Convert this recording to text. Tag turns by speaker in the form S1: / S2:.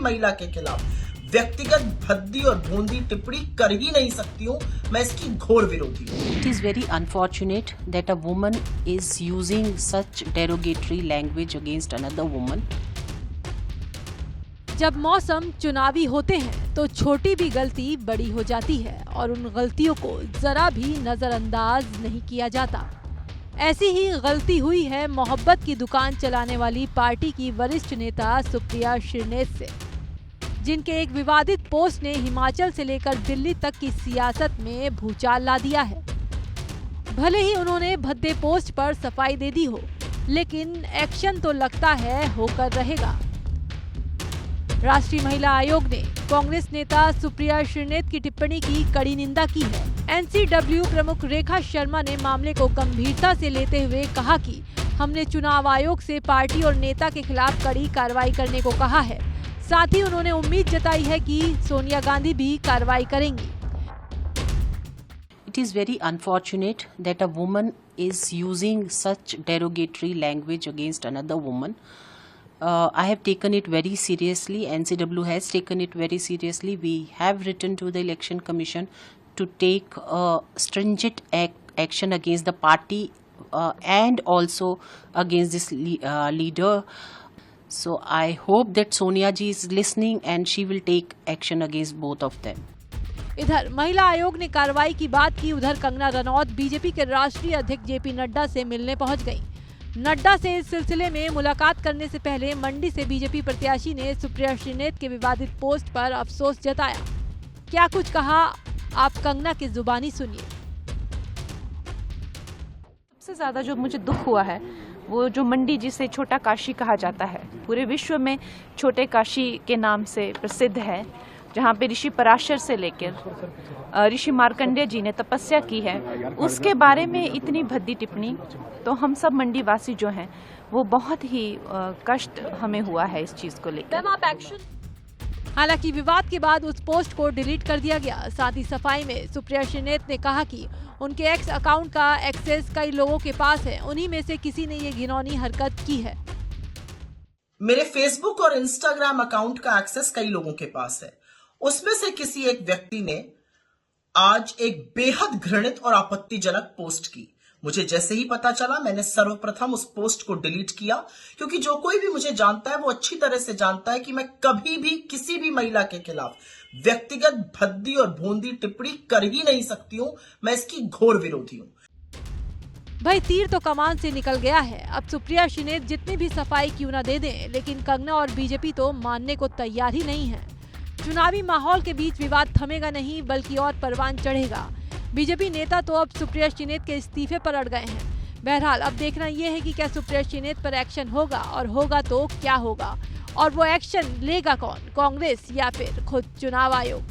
S1: महिला के खिलाफ व्यक्तिगत भद्दी और भोंदी टिप्पणी कर ही नहीं सकती हूँ। मैं इसकी घोर विरोधी हूँ।
S2: It is very unfortunate that a woman is using such derogatory language against another woman.
S3: जब मौसम चुनावी होते हैं तो छोटी भी गलती बड़ी हो जाती है और उन गलतियों को जरा भी नजरअंदाज नहीं किया जाता। ऐसी ही गलती हुई है मोहब्बत की दुकान चलाने वाली पार्टी की वरिष्ठ नेता सुप्रिया श्रीनेत से, जिनके एक विवादित पोस्ट ने हिमाचल से लेकर दिल्ली तक की सियासत में भूचाल ला दिया है। भले ही उन्होंने भद्दे पोस्ट पर सफाई दे दी हो, लेकिन एक्शन तो लगता है होकर रहेगा। राष्ट्रीय महिला आयोग ने कांग्रेस नेता सुप्रिया श्रीनेत की टिप्पणी की कड़ी निंदा की है। एनसीडब्ल्यू प्रमुख रेखा शर्मा ने मामले को गंभीरता से लेते हुए कहा कि हमने चुनाव आयोग से पार्टी और नेता के खिलाफ कड़ी कार्रवाई करने को कहा है। साथ ही उन्होंने उम्मीद जताई है कि सोनिया गांधी भी कार्रवाई करेंगी।
S2: It is very unfortunate that a woman is using such derogatory language against another woman. I have taken it very seriously. NCW has taken it very seriously. We have written to the Election Commission to take stringent action against the party and also against this leader. So I hope that Sonia ji is listening and she will take action against both of them.
S3: इधर महिला आयोग ने कार्रवाई की बात की, उधर Kangana Ranaut BJP के राष्ट्रीय अध्यक्ष जेपी नड्डा से मिलने पहुंच गई। नड्डा से इस सिलसिले में मुलाकात करने से पहले मंडी से बीजेपी प्रत्याशी ने सुप्रिया श्रीनेत के विवादित पोस्ट पर अफसोस जताया। क्या कुछ कहा, आप कंगना की जुबानी सुनिए।
S4: सबसे ज्यादा जो मुझे दुख हुआ है वो जो मंडी जिसे छोटा काशी कहा जाता है, पूरे विश्व में छोटे काशी के नाम से प्रसिद्ध है, जहाँ पे ऋषि पराशर से लेकर ऋषि मार्कंडेय जी ने तपस्या की है, उसके बारे में इतनी भद्दी टिप्पणी, तो हम सब मंडी वासी जो हैं वो बहुत ही कष्ट हमें हुआ है इस चीज को लेकर।
S3: हालांकि विवाद के बाद उस पोस्ट को डिलीट कर दिया गया। साथ ही सफाई में सुप्रिया श्रीनेत ने कहा कि उनके एक्स अकाउंट का एक्सेस कई लोगों के पास है, उन्हीं में से किसी ने ये घिनौनी हरकत की है।
S1: मेरे फेसबुक और इंस्टाग्राम अकाउंट का एक्सेस कई लोगों के पास है, उसमें से किसी एक व्यक्ति ने आज एक बेहद घृणित और आपत्तिजनक पोस्ट की। मुझे जैसे ही पता चला मैंने सर्वप्रथम उस पोस्ट को डिलीट किया, क्योंकि जो कोई भी मुझे जानता है वो अच्छी तरह से जानता है कि मैं कभी भी किसी भी महिला के खिलाफ व्यक्तिगत भद्दी और भोंदी टिप्पणी कर ही नहीं सकती हूं। मैं इसकी घोर विरोधी हूं।
S3: भाई तीर तो कमान से निकल गया है। अब सुप्रिया श्रीनेत जितनी भी सफाई क्यों न दे दें, लेकिन कंगना और बीजेपी तो मानने को तैयार ही नहीं है। चुनावी माहौल के बीच विवाद थमेगा नहीं, बल्कि और परवान चढ़ेगा। बीजेपी नेता तो अब सुप्रिया श्रीनेत के इस्तीफे पर अड़ गए हैं। बहरहाल अब देखना यह है कि क्या सुप्रिया श्रीनेत पर एक्शन होगा, और होगा तो क्या होगा, और वो एक्शन लेगा कौन, कांग्रेस या फिर खुद चुनाव आयोग।